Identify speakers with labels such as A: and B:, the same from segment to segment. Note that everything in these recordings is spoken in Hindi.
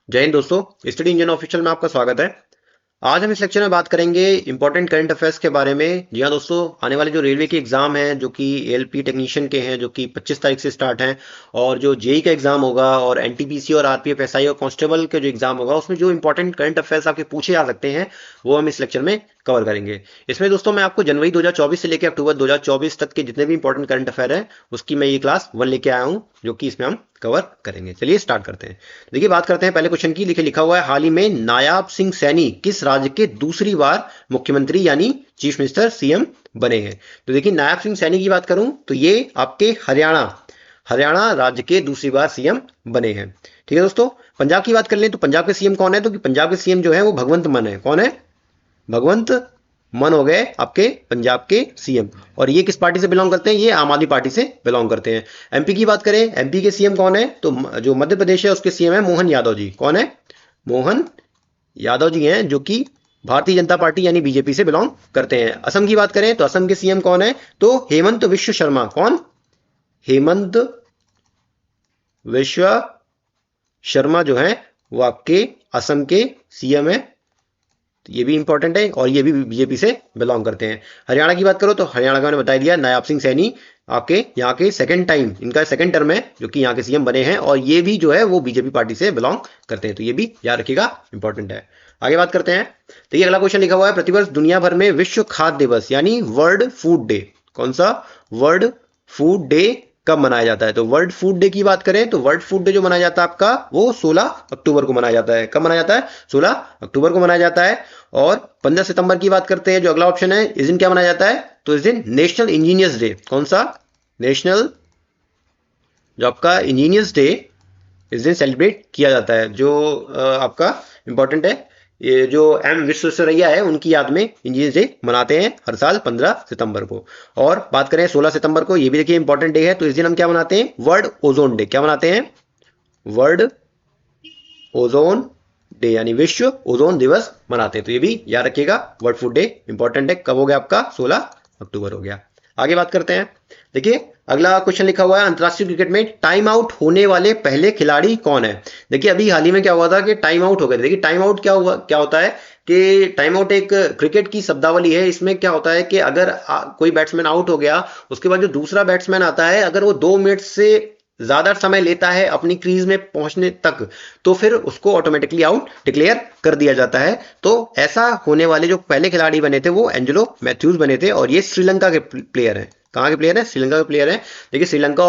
A: जय हिंद दोस्तों, स्टडी इंजन ऑफिशियल में आपका स्वागत है। आज हम इस लेक्चर में बात करेंगे इंपॉर्टेंट करंट अफेयर्स के बारे में। जी हाँ दोस्तों, आने वाले जो रेलवे के एग्जाम हैं जो कि एएलपी टेक्नीशियन के हैं जो कि 25 तारीख से स्टार्ट हैं, और जो जेई का एग्जाम होगा और एनटीपीसी और आरपीएफ एसआई और कांस्टेबल का जो एग्जाम होगा उसमें जो इंपॉर्टेंट करंट अफेयर्स आपके पूछे जा सकते हैं वो हम इस लेक्चर में कवर करेंगे। इसमें दोस्तों मैं आपको जनवरी 2024 से लेकर अक्टूबर 2024 तक के जितने भी इंपॉर्टेंट करंट अफेयर हैं उसकी मैं ये क्लास 1 लेके आया हूँ जो कि इसमें हम कवर करेंगे। चलिए स्टार्ट करते हैं। देखिए बात करते हैं पहले क्वेश्चन की। लिखा हुआ है, हाल ही में नायाब सिंह सैनी किस राज्य के दूसरी बार मुख्यमंत्री यानी चीफ मिनिस्टर सीएम बने हैं। तो देखिए नायाब सिंह सैनी की बात करूं तो ये आपके हरियाणा राज्य के दूसरी बार सीएम बने हैं। ठीक है दोस्तों, पंजाब की बात कर लें तो पंजाब के सीएम कौन है। तो पंजाब के सीएम जो है वो भगवंत मान है। कौन है? भगवंत मान हो गए आपके पंजाब के सीएम। और ये किस पार्टी से बिलोंग करते हैं? ये आम आदमी पार्टी से बिलोंग करते हैं। एमपी की बात करें, एमपी के सीएम कौन है? तो जो मध्य प्रदेश है उसके सीएम है मोहन यादव जी। कौन है? मोहन यादव जी हैं जो कि भारतीय जनता पार्टी यानी बीजेपी से बिलोंग करते हैं। असम की बात करें तो असम के सीएम कौन है? तो हेमंत विश्व शर्मा। कौन? हेमंत विश्व शर्मा जो है वो आपके असम के सीएम है। तो ये भी इंपॉर्टेंट है और ये भी बीजेपी से बिलोंग करते हैं। हरियाणा की बात करो तो हरियाणा का मैंने बता दिया, नायाब सिंह सैनी आपके यहाँ के सेकंड टाइम, इनका सेकंड टर्म है जो कि यहाँ के सीएम बने हैं, और ये भी जो है वो बीजेपी पार्टी से बिलोंग करते हैं। तो ये भी याद रखिएगा, इंपॉर्टेंट है। आगे बात करते हैं। देखिए अगला क्वेश्चन लिखा हुआ है, प्रतिवर्ष दुनिया भर में विश्व खाद्य दिवस यानी वर्ल्ड फूड डे, कौन सा वर्ल्ड फूड डे कब मनाया जाता है? तो वर्ल्ड फूड डे की बात करें तो वर्ल्ड फूड डे जो मनाया जाता है आपका वो 16 अक्टूबर को मनाया जाता है। कब मनाया जाता है? 16 अक्टूबर को मनाया जाता है। और 15 सितंबर की बात करते हैं, जो अगला ऑप्शन है, इस दिन क्या मनाया जाता है? तो इस दिन नेशनल इंजीनियर्स डे। कौन सा? नेशनल जो आपका इंजीनियर्स डे इस दिन सेलिब्रेट किया जाता है। जो आपका इंपॉर्टेंट है, ये जो एम विश्वेश्वरैया है उनकी याद में इंजीनियर्स डे मनाते हैं हर साल 15 सितंबर को। और बात करें 16 सितंबर को, ये भी देखिए इंपॉर्टेंट डे है। तो इस दिन हम क्या मनाते हैं? World ozone day. क्या मनाते हैं? वर्ल्ड ओजोन डे यानी विश्व ओजोन दिवस मनाते हैं। तो ये भी याद रखिएगा, वर्ल्ड फूड डे इंपॉर्टेंट है। कब हो गया आपका? 16 अक्टूबर हो गया। आगे बात करते हैं। देखिए अगला क्वेश्चन लिखा हुआ है, अंतरराष्ट्रीय क्रिकेट में टाइम आउट होने वाले पहले खिलाड़ी कौन है? देखिए अभी हाल ही में क्या हुआ था कि टाइम आउट हो गए थे। देखिए टाइम आउट क्या होता है कि टाइम आउट एक क्रिकेट की शब्दावली है। इसमें क्या होता है कि अगर कोई बैट्समैन आउट हो गया, उसके बाद जो दूसरा बैट्समैन आता है अगर वो 2 मिनट से ज्यादा समय लेता है अपनी क्रीज में पहुंचने तक, तो फिर उसको ऑटोमेटिकली आउट डिक्लेयर कर दिया जाता है। तो ऐसा होने वाले जो पहले खिलाड़ी बने थे वो एंजेलो मैथ्यूज बने थे, और ये श्रीलंका के प्लेयर हैं। कहाँ के प्लेयर हैं? श्रीलंका के प्लेयर हैं। देखिए श्रीलंका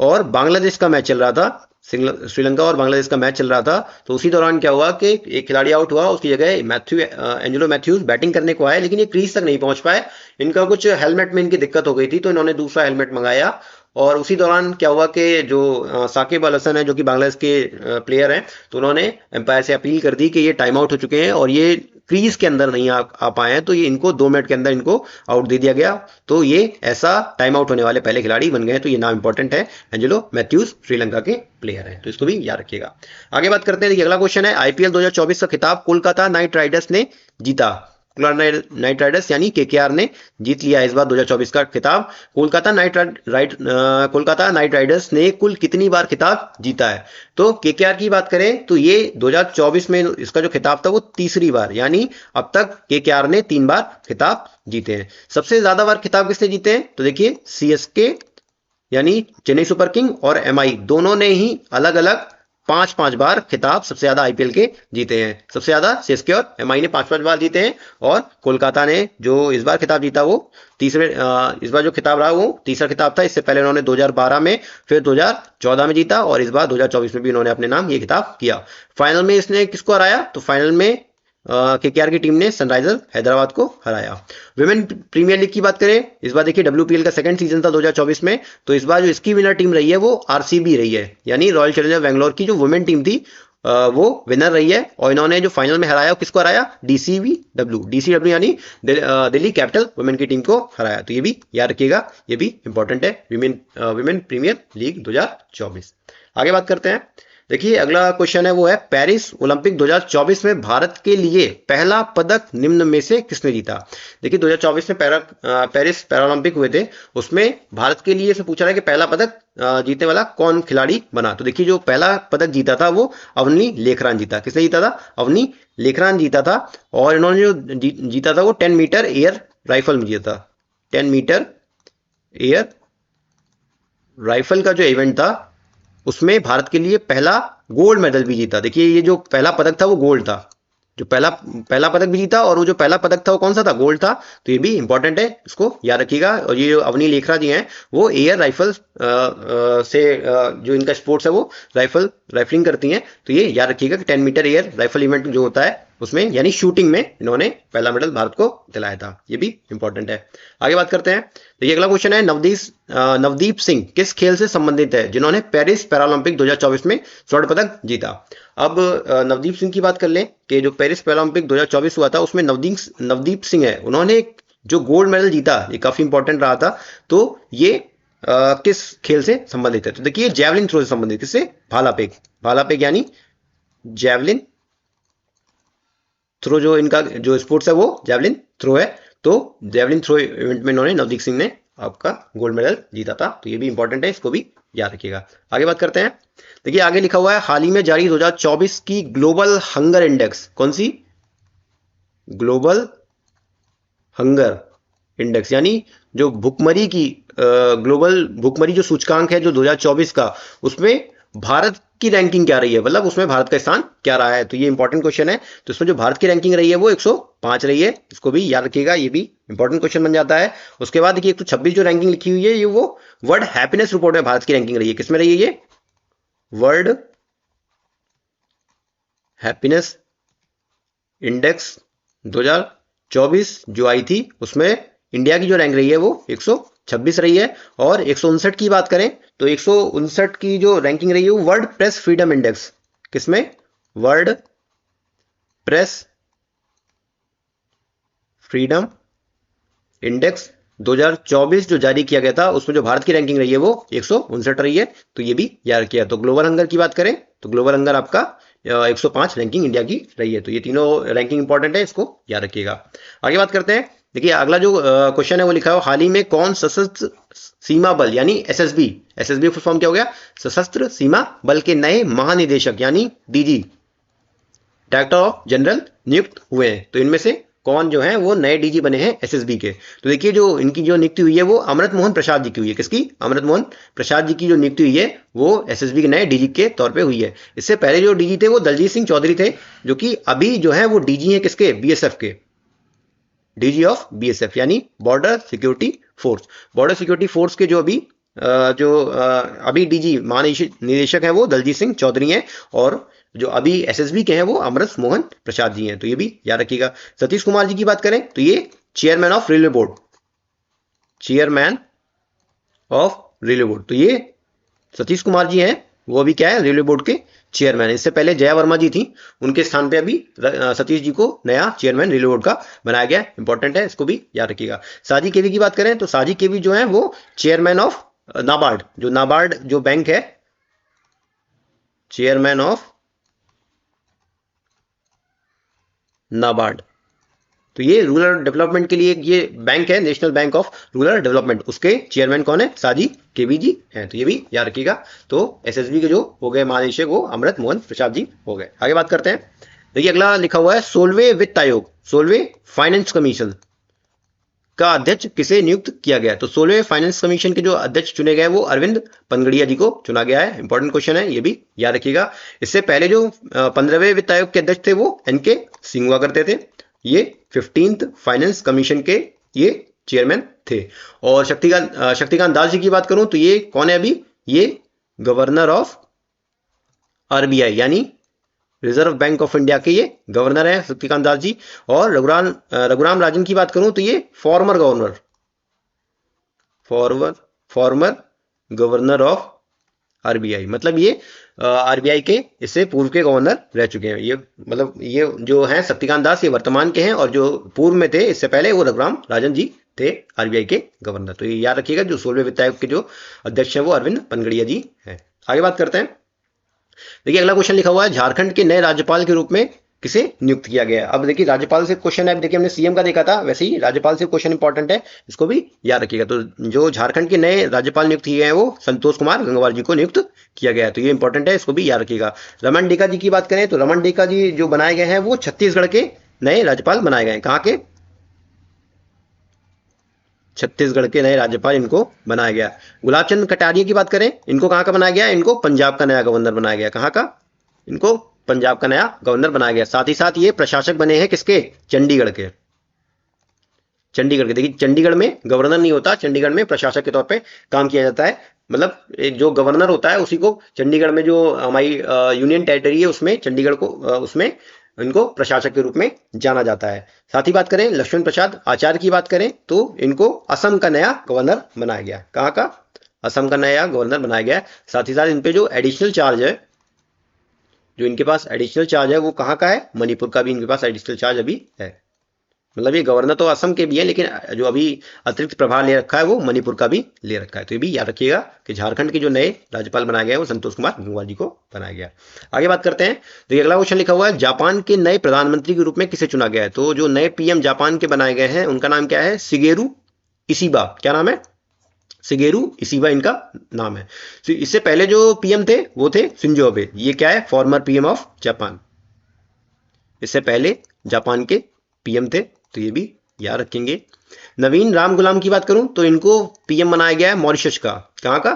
A: और बांग्लादेश का मैच चल रहा था। श्रीलंका और बांग्लादेश का मैच चल रहा था। तो उसी दौरान क्या हुआ कि एक खिलाड़ी आउट हुआ, उसकी जगह एंजेलो मैथ्यूज बैटिंग करने को आए, लेकिन ये क्रीज तक नहीं पहुंच पाए। इनका कुछ हेलमेट में इनकी दिक्कत हो गई थी, तो इन्होंने दूसरा हेलमेट मंगाया। और उसी दौरान क्या हुआ कि जो साकिब अल हसन है जो कि बांग्लादेश के प्लेयर हैं, तो उन्होंने एम्पायर से अपील कर दी कि ये टाइम आउट हो चुके हैं और ये क्रीज के अंदर नहीं आ पाए हैं, तो ये इनको 2 मिनट के अंदर इनको आउट दे दिया गया। तो ये ऐसा टाइम आउट होने वाले पहले खिलाड़ी बन गए हैं। तो ये नाम इंपॉर्टेंट है, एंजेलो मैथ्यूज श्रीलंका के प्लेयर हैं, तो इसको भी याद रखिएगा। आगे बात करते हैं। देखिए अगला क्वेश्चन है, आईपीएल 2024 का खिताब कोलकाता नाइट राइडर्स ने जीता। नाइट राइडर्स यानी केकेआर ने जीत लिया इस बार 2024 का खिताब। कोलकाता नाइट राइडर्स ने कुल कितनी बार खिताब जीता है? तो केकेआर की बात करें तो ये 2024 में इसका जो खिताब था वो तीसरी बार, यानी अब तक केकेआर ने 3 बार खिताब जीते हैं। सबसे ज्यादा बार खिताब किसने जीते हैं? तो देखिए सीएसके यानी चेन्नई सुपर किंग और एमआई दोनों ने ही अलग अलग 5-5 बार खिताब सबसे ज्यादा आईपीएल के जीते हैं। सबसे ज्यादा सीएसके और एमआई ने 5-5 बार जीते हैं, और कोलकाता ने जो इस बार खिताब जीता वो इस बार जो खिताब रहा वो तीसरा खिताब था। इससे पहले उन्होंने 2012 में, फिर 2014 में जीता, और इस बार 2024 में भी उन्होंने अपने नाम ये खिताब किया। फाइनल में इसने किसको हराया? तो फाइनल में केकेआर की टीम ने सनराइजर हैदराबाद को हराया। विमेन प्रीमियर लीग की बात करें, इस बार देखिए डब्ल्यूपीएल का सेकंड सीजन था 2024 में, तो इस बार जो इसकी विनर टीम रही है वो आरसीबी रही है, यानी रॉयल चैलेंजर बेंगलोर की जो वुमेन टीम थी वो विनर रही है। और इन्होंने जो फाइनल में हराया किसको हराया? डीसीडब्ल्यू यानी दिल्ली कैपिटल वुमेन की टीम को हराया। तो ये भी याद रखिएगा, ये भी इंपॉर्टेंट है, विमेन प्रीमियर लीग 2024। आगे बात करते हैं। देखिए अगला क्वेश्चन है वो है पेरिस ओलंपिक 2024 में भारत के लिए पहला पदक निम्न में से किसने जीता। देखिए 2024 में पेरिस पैरालंपिक हुए थे, उसमें भारत के लिए से पूछा रहा है कि पहला पदक जीतने वाला कौन खिलाड़ी बना। तो देखिए जो पहला पदक जीता था वो अवनी लेखरान जीता। किसने जीता था? अवनी लेखरान जीता था। और इन्होंने जो जीता था वो 10 मीटर एयर राइफल में जीता था। 10 मीटर एयर राइफल का जो इवेंट था उसमें भारत के लिए पहला गोल्ड मेडल भी जीता। देखिए ये जो पहला पदक था वो गोल्ड था, जो पहला पहला पदक भी जीता, और वो जो पहला पदक था वो कौन सा था? गोल्ड था। तो ये भी इंपॉर्टेंट है, इसको याद रखिएगा। और ये जो अवनी लेखरा जी हैं वो एयर राइफल से जो इनका स्पोर्ट्स है वो राइफलिंग करती हैं। तो ये याद रखिएगा कि 10 मीटर एयर राइफल इवेंट जो होता है उसमें यानी शूटिंग में इन्होंने पहला मेडल भारत को दिलाया था। ये भी इंपॉर्टेंट है। आगे बात करते हैं। देखिए अगला क्वेश्चन है नवदीप सिंह किस खेल से संबंधित है जिन्होंने पेरिस पैरालंपिक 2024 में स्वर्ण पदक जीता। अब नवदीप सिंह की बात कर लें कि जो पेरिस पैरालंपिक 2024 हुआ था उसमें नवदीप सिंह है, उन्होंने जो गोल्ड मेडल जीता, ये काफी इंपॉर्टेंट रहा था। तो ये किस खेल से संबंधित है? तो देखिए जैवलिन थ्रो से संबंधित। किससे? भाला फेंक यानी जैवलिन थ्रो, जो इनका जो स्पोर्ट्स है वो जैवलिन थ्रो है। तो जैवलिन थ्रो इवेंट में इन्होंने नवदीप सिंह ने आपका गोल्ड मेडल जीता था। तो ये भी इंपॉर्टेंट है, इसको भी याद रखिएगा। आगे बात करते हैं। देखिए आगे लिखा हुआ है हाल ही में जारी 2024 की ग्लोबल हंगर इंडेक्स। कौन सी? ग्लोबल हंगर इंडेक्स यानी जो भुखमरी की ग्लोबल भुखमरी जो सूचकांक है जो 2024 का, उसमें भारत की रैंकिंग क्या रही है, मतलब उसमें भारत का स्थान क्या रहा है। तो ये इंपॉर्टेंट क्वेश्चन है। तो इसमें जो भारत की रैंकिंग रही है वो 105 रही है, इसको भी याद रखिएगा, ये भी इंपॉर्टेंट क्वेश्चन बन जाता है। उसके बाद देखिए 126 जो रैंकिंग लिखी हुई है ये वो वर्ल्ड हैप्पीनेस रिपोर्ट में भारत की रैंकिंग रही है। किसमें रही है ये? वर्ल्ड हैप्पीनेस इंडेक्स 2024 जो आई थी उसमें इंडिया की जो रैंक रही है वो 126 रही है। और 159 की बात करें तो 159 की जो रैंकिंग रही है वो वर्ल्ड प्रेस फ्रीडम इंडेक्स। किसमें? वर्ल्ड प्रेस फ्रीडम इंडेक्स 2024 जो जारी किया गया था उसमें जो भारत की रैंकिंग रही है वो 159 रही है। तो ये भी याद किया। तो ग्लोबल हंगर की बात करें तो ग्लोबल हंगर आपका 105 रैंकिंग इंडिया की रही है। तो ये तीनों रैंकिंग इंपॉर्टेंट है, इसको याद रखिएगा। आगे बात करते हैं। देखिए अगला जो क्वेश्चन है वो लिखा है हाल ही में कौन सशस्त्र सीमा बल यानी एसएसबी फुल फॉर्म क्या हो गया? सशस्त्र सीमा बल के नए महानिदेशक यानी डीजी डायरेक्टर ऑफ जनरल नियुक्त हुए हैं। तो इनमें से कौन जो है वो नए डीजी बने हैं एसएसबी के? तो देखिए जो इनकी जो नियुक्ति हुई है वो अमृत मोहन प्रसाद जी की हुई है। किसकी? अमृत मोहन प्रसाद जी की जो नियुक्ति हुई है वो एसएसबी के नए डीजी के तौर पे हुई है। इससे पहले जो डीजी थे वो दलजीत सिंह चौधरी थे, जो कि अभी जो है वो डीजी है किसके? बीएसएफ के, डीजी ऑफ बीएसएफ यानी border security force. Border security force के जो अभी डीजी महानिदेशक है वो दलजीत सिंह चौधरी हैं, और जो अभी एसएसबी के हैं वो अमृत मोहन प्रसाद जी हैं। तो ये भी याद रखिएगा। सतीश कुमार जी की बात करें तो ये chairman of railway board, chairman of railway board. तो ये सतीश कुमार जी हैं, वो अभी क्या है? रेलवे बोर्ड के चेयरमैन। इससे पहले जया वर्मा जी थी, उनके स्थान पे अभी सतीश जी को नया चेयरमैन रेलवे बोर्ड का बनाया गया। इंपॉर्टेंट है, इसको भी याद रखिएगा। साजी केवी की बात करें तो साजी केवी जो है वो चेयरमैन ऑफ नाबार्ड, जो नाबार्ड जो बैंक है, चेयरमैन ऑफ नाबार्ड। तो ये रूरल डेवलपमेंट के लिए ये बैंक है, national bank of rural development, उसके चेयरमैन कौन है? साजी केवी जी हैं। तो ये भी याद रखिएगा। तो एसएसबी के जो हो गए महानिदेशक वो अमृत मोहन प्रसाद जी हो गए। आगे बात करते हैं। देखिए अगला लिखा हुआ है 16वें वित्त आयोग, 16वें फाइनेंस कमीशन का अध्यक्ष किसे नियुक्त किया गया? तो 16वें फाइनेंस कमीशन के जो अध्यक्ष चुने गए वो अरविंद पनगड़िया जी को चुना गया है। इंपॉर्टेंट क्वेश्चन है, ये भी याद रखिएगा। इससे पहले जो 15वें वित्त आयोग के अध्यक्ष थे वो एनके सिंह हुआ करते थे। ये 15th फाइनेंस कमीशन के ये चेयरमैन थे। और शक्तिकांत दास जी की बात करूं तो ये कौन है? अभी ये गवर्नर ऑफ आरबीआई यानी रिजर्व बैंक ऑफ इंडिया के ये गवर्नर है शक्तिकांत दास जी। और रघुराम राजन की बात करूं तो ये फॉर्मर गवर्नर ऑफ आरबीआई, मतलब ये आरबीआई के इससे पूर्व के गवर्नर रह चुके हैं। ये मतलब ये जो हैं शक्तिकांत दास ये वर्तमान के हैं, और जो पूर्व में थे इससे पहले वो रघुराम राजन जी थे आरबीआई के गवर्नर। तो ये याद रखिएगा। जो 16वें वित्त आयोग के जो अध्यक्ष हैं वो अरविंद पनगड़िया जी हैं। आगे बात करते हैं। देखिए अगला क्वेश्चन लिखा हुआ है, झारखंड के नए राज्यपाल के रूप में किसे नियुक्त किया गया है। अब देखिए राज्यपाल से क्वेश्चन है, देखिए हमने सीएम का देखा था, वैसे ही राज्यपाल से क्वेश्चन इंपॉर्टेंट है, इसको भी याद रखिएगा। तो जो झारखंड के नए राज्यपाल नियुक्त किए गए हैं वो संतोष कुमार गंगवार जी को नियुक्त किया गया है, तो ये इंपॉर्टेंट है, इसको भी याद रखिएगा। रमन डेका जी की बात करें तो रमन डेका जी जो बनाए गए हैं वो छत्तीसगढ़ के नए राज्यपाल बनाए गए हैं। कहाँ के? छत्तीसगढ़ के नए राज्यपाल इनको बनाया गया। गुलाब चंद कटारिया की बात करें, इनको कहाँ का बनाया गया? इनको पंजाब का नया गवर्नर बनाया गया। कहाँ का? इनको पंजाब का नया गवर्नर बनाया गया। साथ ही साथ ये प्रशासक बने हैं किसके? चंडीगढ़ के। चंडीगढ़ के, देखिए चंडीगढ़ में गवर्नर नहीं होता, चंडीगढ़ में प्रशासक के तौर पे काम किया जाता है। मतलब एक जो गवर्नर होता है उसी को चंडीगढ़ में, जो हमारी यूनियन टेरिटरी है उसमें चंडीगढ़ को उसमें इनको प्रशासक के रूप में जाना जाता है। साथ ही बात करें लक्ष्मण प्रसाद आचार्य की बात करें तो इनको असम का नया गवर्नर बनाया गया। कहाँ का? असम का नया गवर्नर बनाया गया। साथ ही साथ इन पे जो एडिशनल चार्ज है, जो इनके पास एडिशनल चार्ज है वो कहाँ का है? मणिपुर का भी इनके पास एडिशनल चार्ज अभी है। मतलब ये गवर्नर तो असम के भी है, लेकिन जो अभी अतिरिक्त प्रभार ले रखा है वो मणिपुर का भी ले रखा है। तो ये भी याद रखिएगा कि झारखंड के जो नए राज्यपाल बनाए गए हैं वो संतोष कुमार गंगवार जी को बनाया गया। आगे बात करते हैं, देखिए अगला क्वेश्चन लिखा हुआ है, जापान के नए प्रधानमंत्री के रूप में किसे चुना गया है? तो जो नए पीएम जापान के बनाए गए हैं उनका नाम क्या है? Shigeru Ishiba. क्या नाम है? शिगेरू इशिबा इनका नाम है। तो इससे पहले जो पीएम थे वो थे शिंजो अबे। ये क्या है? Former PM of Japan. इससे पहले जापान के पीएम थे, तो ये भी याद रखेंगे। नवीन राम गुलाम की बात करूं तो इनको पीएम बनाया गया है मॉरिशस का। कहां का?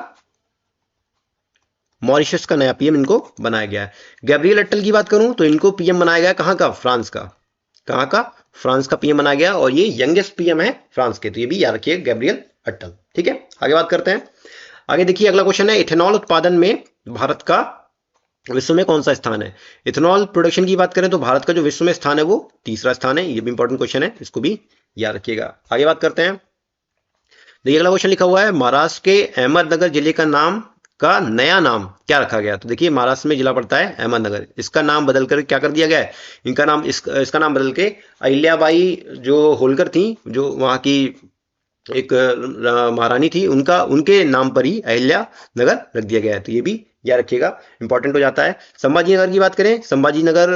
A: मॉरिशस का नया पीएम इनको बनाया गया है। गैब्रियल अट्टल की बात करूं तो इनको पीएम बनाया गया कहां का? फ्रांस का। कहां का? फ्रांस का पीएम बनाया गया, और ये यंगेस्ट पीएम है फ्रांस के, तो ये भी याद रखिए गैब्रियल अट्टल। ठीक है, आगे बात करते हैं। आगे देखिए अगला क्वेश्चन है, इथेनॉल उत्पादन में भारत का विश्व में कौन सा स्थान है? इथेनॉल प्रोडक्शन की बात करें तो भारत का जो विश्व में स्थान है वो तीसरा स्थान है। ये भी इंपॉर्टेंट क्वेश्चन है, इसको भी याद रखिएगा। आगे बात करते हैं, देखिए अगला क्वेश्चन लिखा हुआ है, महाराष्ट्र के अहमदनगर जिले का नाम का नया नाम क्या रखा गया? तो देखिए महाराष्ट्र में जिला पड़ता है अहमदनगर, इसका नाम बदल कर क्या कर दिया गया है? इनका नाम इसका नाम बदल के अहिल्याबाई जो होलकर थी, जो वहाँ की एक महारानी थी, उनके नाम पर ही अहिल्या नगर रख दिया गया है। तो ये भी याद रखिएगा, इंपॉर्टेंट हो जाता है। संभाजी नगर की बात करें, संभाजी नगर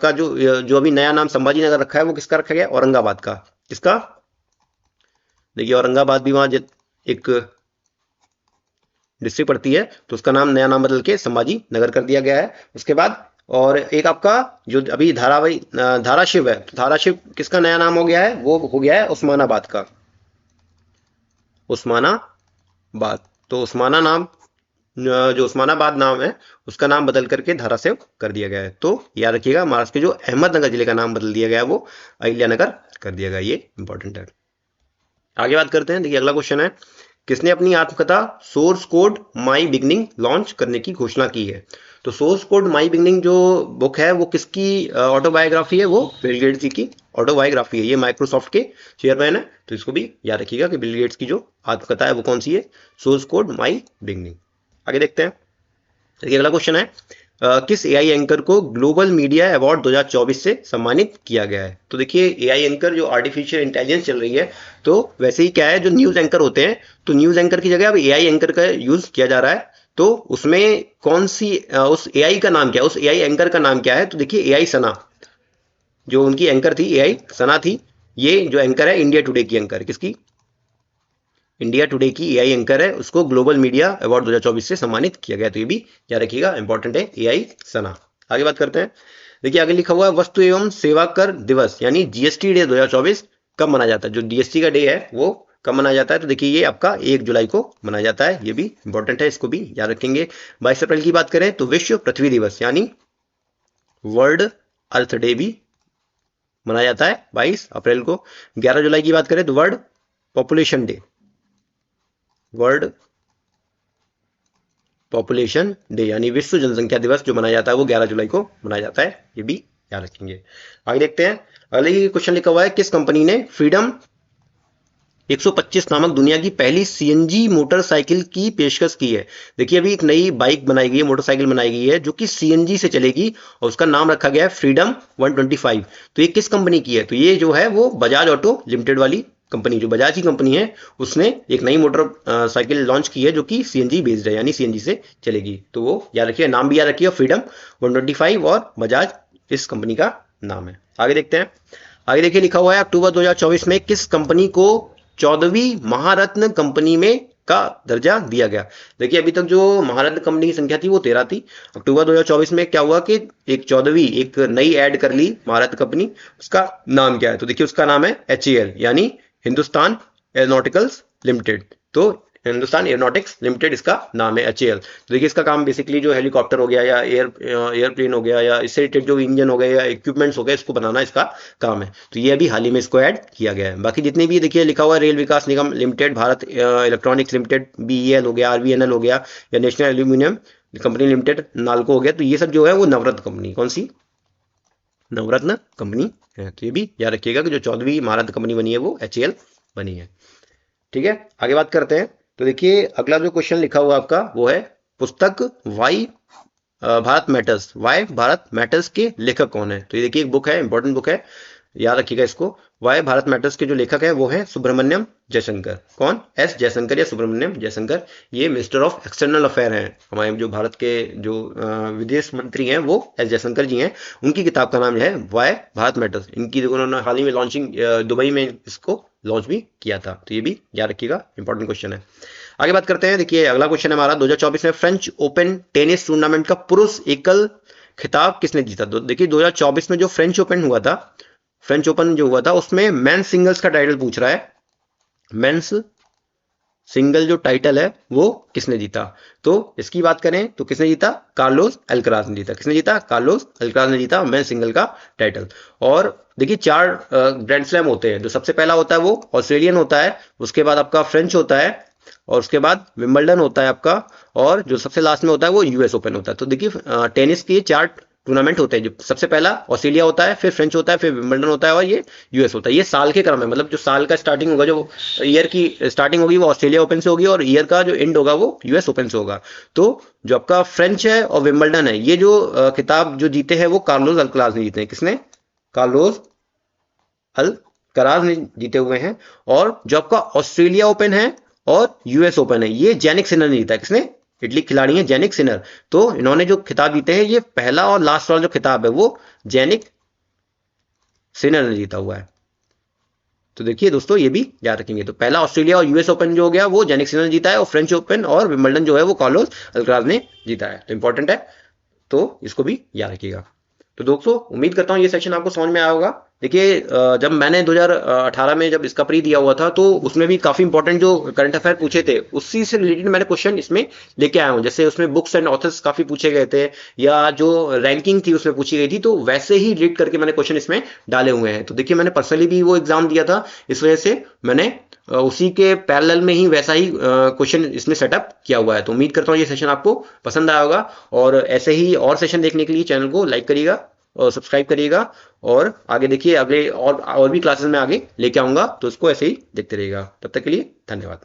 A: का जो अभी नया नाम संभाजी नगर रखा है वो किसका रखा गया? औरंगाबाद का। किसका? देखिए औरंगाबाद भी वहां एक डिस्ट्रिक्ट पड़ती है, तो उसका नाम नया नाम बदल के संभाजी नगर कर दिया गया है। उसके बाद और एक आपका जो अभी धाराशिव है, तो धाराशिव किसका नया नाम हो गया है? वो हो गया है उस्मानाबाद का। उस्मानाबाद, तो जो उस्मानाबाद नाम है उसका नाम बदल करके धाराशिव कर दिया गया है। तो याद रखिएगा महाराष्ट्र के जो अहमदनगर जिले का नाम बदल दिया गया है वो अहिल्यानगर कर दिया गया, ये इंपॉर्टेंट है। आगे बात करते हैं, देखिए अगला क्वेश्चन है, किसने अपनी आत्मकथा सोर्स कोड माई बिगनिंग लॉन्च करने की घोषणा की है? तो सोर्स कोड माई बिगनिंग जो बुक है वो किसकी ऑटोबायोग्राफी है? वो बिल गेट्स जी की ऑटोबायोग्राफी है। ये माइक्रोसॉफ्ट के चेयरमैन है, तो इसको भी याद रखिएगा कि बिल गेट्स की जो आत्मकथा है वो कौन सी है? सोर्स कोड माई बिगनिंग। आगे देखते हैं, देखिए अगला क्वेश्चन है, किस एआई एंकर को ग्लोबल मीडिया अवार्ड 2024 से सम्मानित किया गया है? तो देखिए एआई एंकर जो आर्टिफिशियल इंटेलिजेंस चल रही है, तो वैसे ही क्या है, जो न्यूज एंकर होते हैं तो न्यूज एंकर की जगह अब एआई एंकर का यूज किया जा रहा है। तो उसमें कौन सी उस एआई का नाम क्या है? उस एआई एंकर का नाम क्या है? तो देखिए एआई सना, जो उनकी एंकर थी एआई सना थी। ये जो एंकर है इंडिया टुडे की एंकर, किसकी? इंडिया टुडे की एआई एंकर है, उसको ग्लोबल मीडिया अवार्ड 2024 से सम्मानित किया गया। तो ये भी याद रखिएगा, इंपॉर्टेंट है एआई सना। आगे बात करते हैं, देखिए आगे लिखा हुआ है, वस्तु एवं सेवा कर दिवस यानी जीएसटी डे 2024 कब मनाया जाता है? जो जीएसटी का डे है वो कब मनाया जाता है? तो देखिए ये आपका 1 जुलाई को मनाया जाता है, ये भी इंपॉर्टेंट है, इसको भी याद रखेंगे। 22 अप्रैल की बात करें तो विश्व पृथ्वी दिवस यानी वर्ल्ड अर्थ डे भी मनाया जाता है 22 अप्रैल को। 11 जुलाई की बात करें तो world population day, world population day यानी विश्व जनसंख्या दिवस जो मनाया जाता है वो 11 जुलाई को मनाया जाता है, ये भी याद रखेंगे। आगे देखते हैं, अगले क्वेश्चन लिखा हुआ है, किस कंपनी ने फ्रीडम 125 नामक दुनिया की पहली सीएनजी मोटरसाइकिल की पेशकश की है? देखिए अभी एक नई बाइक बनाई गई है, मोटरसाइकिल बनाई गई है जो कि सीएनजी से चलेगी और उसका नाम रखा गया है फ्रीडम 125। तो ये किस कंपनी की है? तो ये जो है वो बजाज ऑटो लिमिटेड वाली कंपनी जो बजाज की कंपनी है उसने एक नई मोटर साइकिल लॉन्च की है जो कि सीएनजी बेस्ड है, यानी सीएनजी से चलेगी। तो वो याद रखिए, नाम भी याद रखिए, फ्रीडम 125 और बजाज इस कंपनी का नाम है। आगे देखते हैं। आगे देखिए लिखा हुआ है अक्टूबर 2024 में किस कंपनी को 14वीं महारत्न कंपनी में का दर्जा दिया गया। देखिए अभी तक जो महारत्न कंपनी की संख्या थी वो 13 थी। अक्टूबर 2024 में क्या हुआ कि एक 14वीं एक नई ऐड कर ली महारत्न कंपनी। उसका नाम क्या है? तो देखिए उसका नाम है HAL, यानी हिंदुस्तान एरोनॉटिकल्स लिमिटेड। तो हिंदुस्तान एरोनॉटिक्स लिमिटेड इसका नाम है, HAL। तो देखिए इसका काम बेसिकली जो हेलीकॉप्टर हो गया या एयरप्लेन हो गया या इससे रिलेटेड जो इंजन हो गए या इक्विपमेंट्स हो गए, इसको बनाना इसका काम है। तो ये अभी हाल ही में इसको ऐड किया गया है। बाकी जितने भी देखिए लिखा हुआ है Rail Vikas Nigam limited, Bharat electronics limited, BEL हो गया, RVNL हो गया, या national aluminium company limited Nalco हो गया। तो ये सब जो है वो नवरत्न कंपनी, कौन सी? नवरत्न कंपनी है। तो ये भी याद रखिएगा कि जो 14वीं महारत्न कंपनी बनी है वो HAL बनी है। ठीक है, आगे बात करते हैं। तो देखिए अगला जो क्वेश्चन लिखा हुआ आपका वो है पुस्तक why Bharat matters, why Bharat matters के लेखक कौन है? तो ये देखिए एक बुक है, इंपॉर्टेंट बुक है, याद रखिएगा इसको। वाई भारत मैटर्स के जो लेखक है वो है सुब्रमण्यम जयशंकर। कौन? S जयशंकर या सुब्रमण्यम जयशंकर। ये मिनिस्टर ऑफ एक्सटर्नल अफेयर हैं, हमारे जो भारत के जो विदेश मंत्री हैं वो S जयशंकर जी हैं। उनकी किताब का नाम है वाई भारत मैटर्स। इनकी उन्होंने हाल ही में लॉन्चिंग दुबई में इसको लॉन्च भी किया था। तो ये भी याद रखिएगा, इंपॉर्टेंट क्वेश्चन है। आगे बात करते हैं। देखिए अगला क्वेश्चन है हमारा 2024 में फ्रेंच ओपन टेनिस टूर्नामेंट का पुरुष एकल खिताब किसने जीता? तो देखिए 2024 में जो फ्रेंच ओपन हुआ था, फ्रेंच ओपन जो हुआ था उसमें मेंस सिंगल्स का टाइटल पूछ रहा है। मेंस सिंगल जो टाइटल है वो किसने जीता? तो इसकी बात करें तो किसने जीता? कार्लोस अल्कराज ने जीता। किसने जीता? कार्लोस अल्कराज ने जीता मेंस सिंगल का टाइटल। और देखिए 4 ग्रैंड स्लैम होते हैं। जो सबसे पहला होता है वो ऑस्ट्रेलियन होता है, उसके बाद आपका फ्रेंच होता है, और उसके बाद विंबलडन होता है आपका, और जो सबसे लास्ट में होता है वो US ओपन होता है। तो देखिए टेनिस के 4 टूर्नामेंट होते हैं। जो सबसे पहला ऑस्ट्रेलिया होता है, फिर फ्रेंच होता है, फिर विंबलडन होता है, और ये US होता है। ये साल के क्रम है, मतलब जो साल का स्टार्टिंग होगा, जो ईयर की स्टार्टिंग होगी वो ऑस्ट्रेलिया ओपन से होगी, और ईयर का जो एंड होगा वो US ओपन से होगा। तो जो आपका फ्रेंच है और विंबलडन है, ये जो खिताब जो जीते हैं वो कार्लोस अल्कराज ने जीते हैं। किसने? कार्लोस अल्कराज ने जीते हुए हैं। और जो आपका ऑस्ट्रेलिया ओपन है और US ओपन है, ये जैनिक सिनर ने जीता है। किसने? इटली खिलाड़ी है जैनिक सिनर। तो इन्होंने जो खिताब जीते हैं, ये पहला और लास्ट वाला जो खिताब है वो जैनिक सिनर ने जीता हुआ है। तो देखिए दोस्तों ये भी याद रखेंगे। तो पहला ऑस्ट्रेलिया और US ओपन जो हो गया वो जैनिक सिनर ने जीता है, और फ्रेंच ओपन और विंबलडन जो है वो कार्लोस अल्कराज ने जीता है। तो इंपॉर्टेंट है, तो इसको भी याद रखिएगा। तो दोस्तों उम्मीद करता हूँ ये सेशन आपको समझ में आया होगा। देखिए जब मैंने 2018 में जब इसका प्री दिया हुआ था तो उसमें भी काफ़ी इंपॉर्टेंट जो करंट अफेयर पूछे थे उसी से रिलेटेड मैंने क्वेश्चन इसमें लेके आया हूँ। जैसे उसमें बुक्स एंड ऑथर्स काफ़ी पूछे गए थे, या जो रैंकिंग थी उसमें पूछी गई थी, तो वैसे ही रीड करके मैंने क्वेश्चन इसमें डाले हुए हैं। तो देखिए मैंने पर्सनली भी वो एग्जाम दिया था, इस वजह से मैंने उसी के पैरेलल में ही वैसा ही क्वेश्चन इसमें सेटअप किया हुआ है। तो उम्मीद करता हूँ ये सेशन आपको पसंद आया होगा, और ऐसे ही और सेशन देखने के लिए चैनल को लाइक करिएगा और सब्सक्राइब करिएगा, और आगे देखिए अगले और भी क्लासेस में आगे लेके आऊंगा, तो उसको ऐसे ही देखते रहिएगा। तब तक के लिए धन्यवाद।